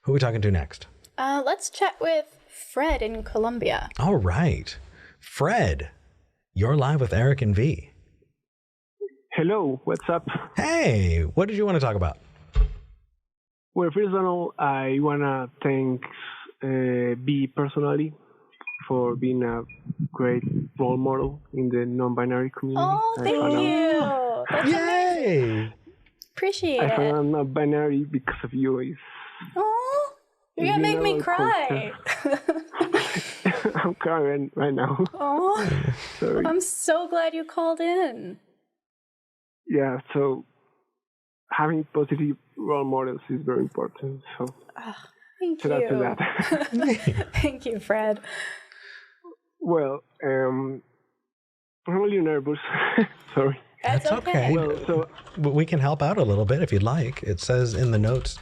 Who are we talking to next? Let's chat with Fred in Colombia. All right. Fred, you're live with Eric and V. Hello, what's up? Hey, what did you want to talk about? Well, first of all, I want to thank V personally for being a great role model in the non-binary community. Oh, thank you. That's amazing. Appreciate it. I found I'm not binary because of you. Oh, you're going to make me cry. I'm crying right now. Oh, sorry. I'm so glad you called in. Yeah, so having positive role models is very important. So thank to you. That. Thank you, Fred. Well, I'm really nervous. Sorry. That's okay. Well, so we can help out a little bit if you'd like. It says in the notes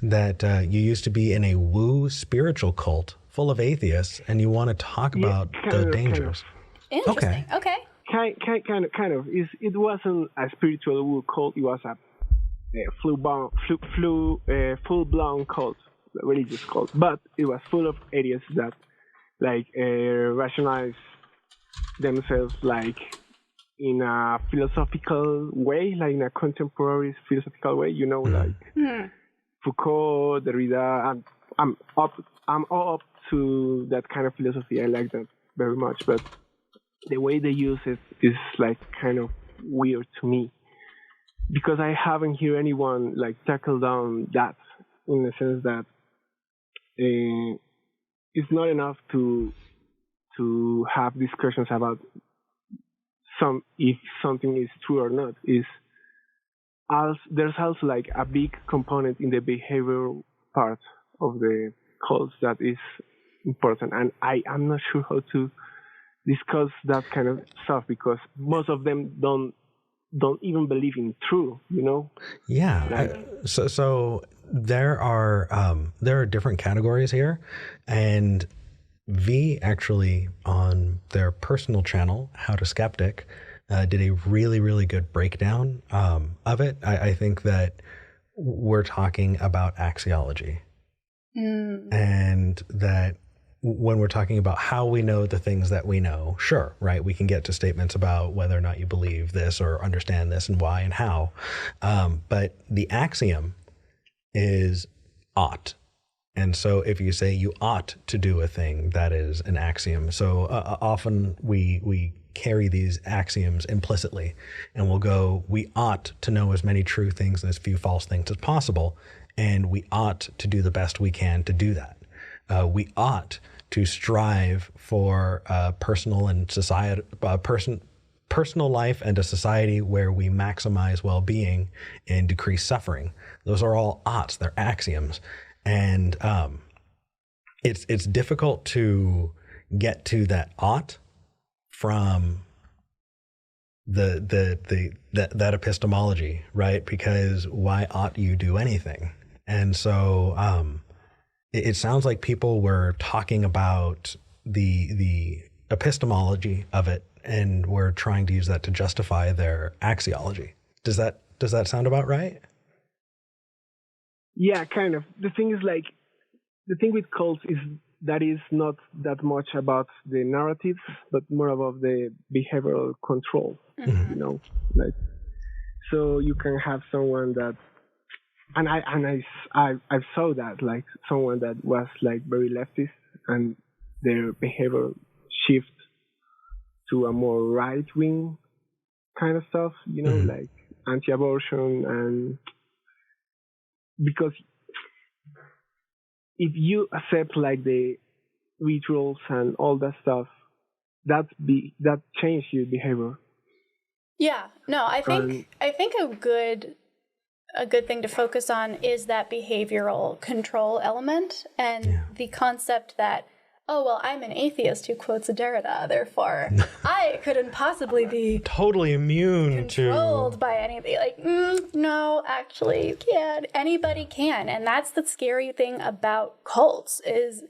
that you used to be in a woo spiritual cult full of atheists, and you want to talk about the dangers. Interesting. Okay. Kind of. It wasn't a spiritual woo cult. It was a full-blown cult, religious cult. But it was full of atheists that rationalize themselves in a philosophical way, like in a contemporary philosophical way. Foucault, Derrida. I'm all up to that kind of philosophy. I like that very much, but the way they use it is kind of weird to me, because I haven't heard anyone tackle down that, in the sense that it's not enough to have discussions about if something is true or not. There's also a big component in the behavioral part of the cults that is important, and I'm not sure how to discuss that kind of stuff, because most of them don't even believe in true, Yeah. So there are different categories here, and V actually on their personal channel, How to Skeptic, did a really, really good breakdown of it. I think that we're talking about axiology, and that when we're talking about how we know the things that we know, sure, right? We can get to statements about whether or not you believe this or understand this and why and how. But the axiom is ought. And so if you say you ought to do a thing, that is an axiom. So often we carry these axioms implicitly, and we'll go, we ought to know as many true things and as few false things as possible. And we ought to do the best we can to do that. We ought to strive for personal and society, personal life and a society where we maximize well-being and decrease suffering. Those are all oughts. They're axioms, and it's difficult to get to that ought from that epistemology, right? Because why ought you do anything? And so it sounds like people were talking about the epistemology of it, and were trying to use that to justify their axiology. Does that sound about right? Yeah, kind of. The thing is, the thing with cults is that is not that much about the narratives, but more about the behavioral control. Mm-hmm. So you can have someone that, and I saw that, someone that was very leftist, and their behavior shift to a more right-wing kind of stuff, like anti-abortion, and because if you accept the rituals and all that stuff, that changes your behavior. Yeah, no, I think a good thing to focus on is that behavioral control element, and the concept that, oh, well, I'm an atheist who quotes Derrida, therefore I couldn't possibly be totally immune controlled by anything. No, actually, you can't. Anybody can. And that's the scary thing about cults, is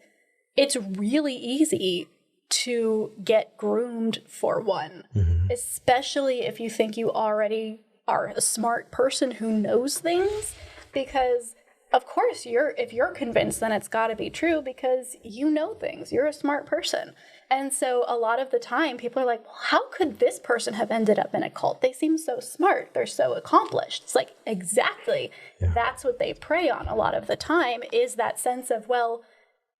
it's really easy to get groomed for one, especially if you think you already are a smart person who knows things, because of course, if you're convinced, then it's got to be true because you know things. You're a smart person. And so a lot of the time, people are like, well, how could this person have ended up in a cult? They seem so smart. They're so accomplished. It's like, exactly. Yeah. That's what they prey on a lot of the time, is that sense of, well,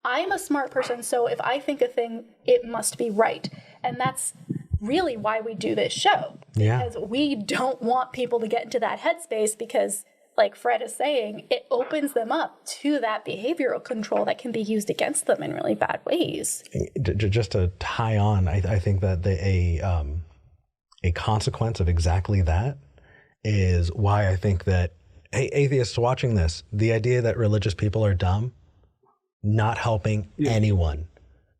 I'm a smart person, so if I think a thing, it must be right. And that's really why we do this show. Because we don't want people to get into that headspace because, like Fred is saying, it opens them up to that behavioral control that can be used against them in really bad ways. Just to tie on, I think that a consequence of exactly that is why I think that, hey, atheists watching this, the idea that religious people are dumb, not helping anyone.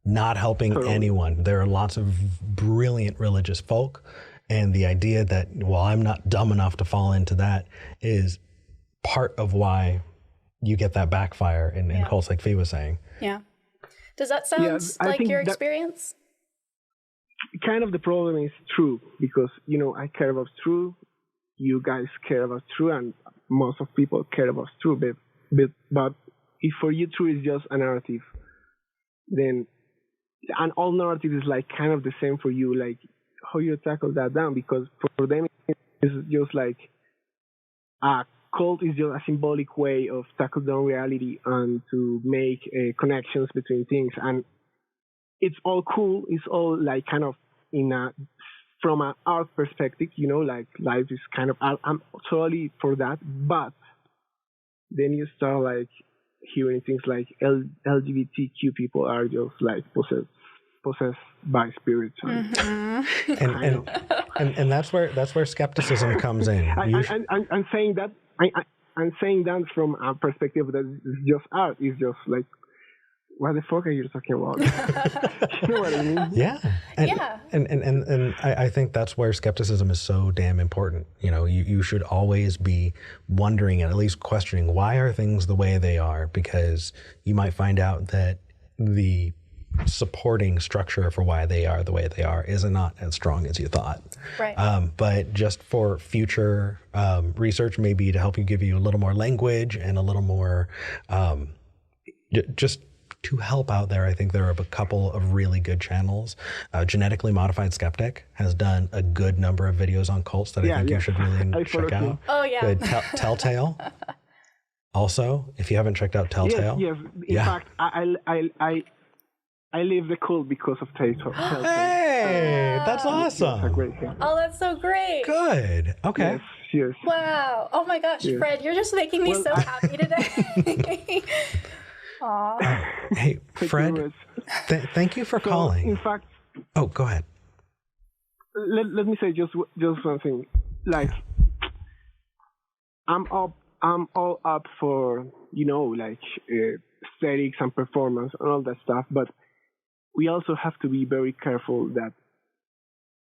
Not helping anyone. There are lots of brilliant religious folk, and the idea that, well, I'm not dumb enough to fall into that is part of why you get that backfire in cults, like Fee was saying. Yeah. Does that sound like your experience? Kind of the problem is true, because, I care about true, you guys care about true, and most of people care about true, but if for you true is just a narrative, then, and all narrative is like kind of the same for you, like how you tackle that down, because for them it's just like a cult is just a symbolic way of tackle down reality and to make connections between things, and it's all cool. It's all like kind of from an art perspective, like life is kind of art. I'm totally for that, but then you start like hearing things like LGBTQ people are just like possessed by spirits, and that's where skepticism comes in. I'm saying that. I'm saying that from a perspective that is just art. It's just like, what the fuck are you talking about? You know what I mean? Yeah. And I think that's where skepticism is so damn important. You should always be wondering and at least questioning, why are things the way they are? Because you might find out that the supporting structure for why they are the way they are is not as strong as you thought. Right. But just for future research, maybe to help you, give you a little more language and a little more just to help out there, I think there are a couple of really good channels. Genetically Modified Skeptic has done a good number of videos on cults that I think you should really check out. Oh, yeah. Telltale. Also, if you haven't checked out Telltale. Yes. In fact, I leave the cult because of Telltale. Hey, that's awesome. That's a great thing. Oh, that's so great. Good. Okay. Yes. Wow. Oh my gosh, Fred, you're just making me so happy today. Aww. Hey, Fred, thank you for calling. In fact... Oh, go ahead. Let me say just one thing. Like, I'm all up for, aesthetics and performance and all that stuff, but we also have to be very careful that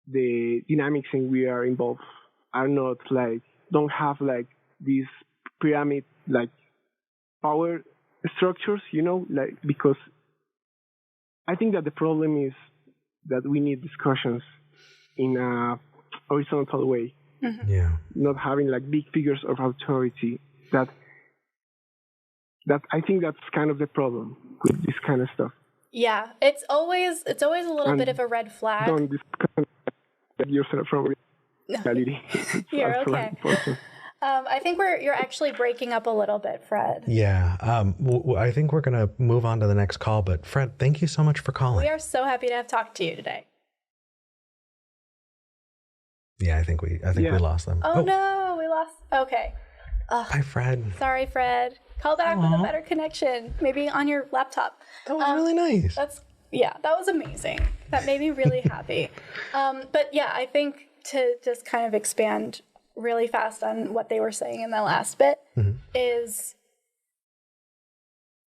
the dynamics in we are involved are not don't have these pyramid power structures, because I think that the problem is that we need discussions in a horizontal way. Mm-hmm. Yeah. Not having big figures of authority. That I think that's kind of the problem with this kind of stuff. Yeah, it's always a little bit of a red flag. Don't disconnect yourself from reality. You're okay. I think you're actually breaking up a little bit, Fred. Yeah, I think we're gonna move on to the next call. But Fred, thank you so much for calling. We are so happy to have talked to you today. Yeah, I think we lost them. Oh no, we lost. Okay. Bye, Fred. Sorry, Fred. Call back with a better connection, maybe on your laptop. That was really nice. That was amazing. That made me really happy. But yeah, I think to just kind of expand really fast on what they were saying in the last bit is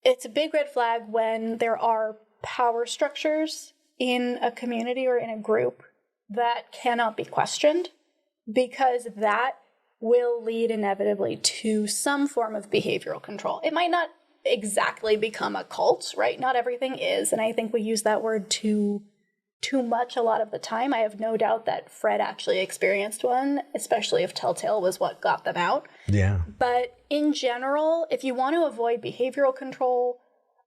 it's a big red flag when there are power structures in a community or in a group that cannot be questioned, because that will lead inevitably to some form of behavioral control. It might not exactly become a cult, right? Not everything is, and I think we use that word too too much a lot of the time. I have no doubt that Fred actually experienced one, especially if Telltale was what got them out. Yeah. But in general, if you want to avoid behavioral control,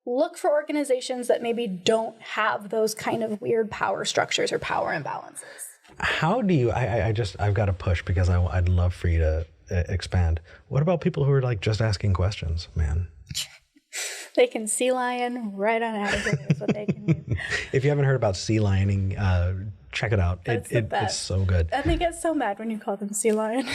look for organizations that maybe don't have those kind of weird power structures or power imbalances. How do you, I've got to push because I'd love for you to expand. What about people who are like just asking questions, man? They can sea lion right on out of here is what they can do. If you haven't heard about sea lioning, check it out. It's It's so good. And they get so mad when you call them sea lion.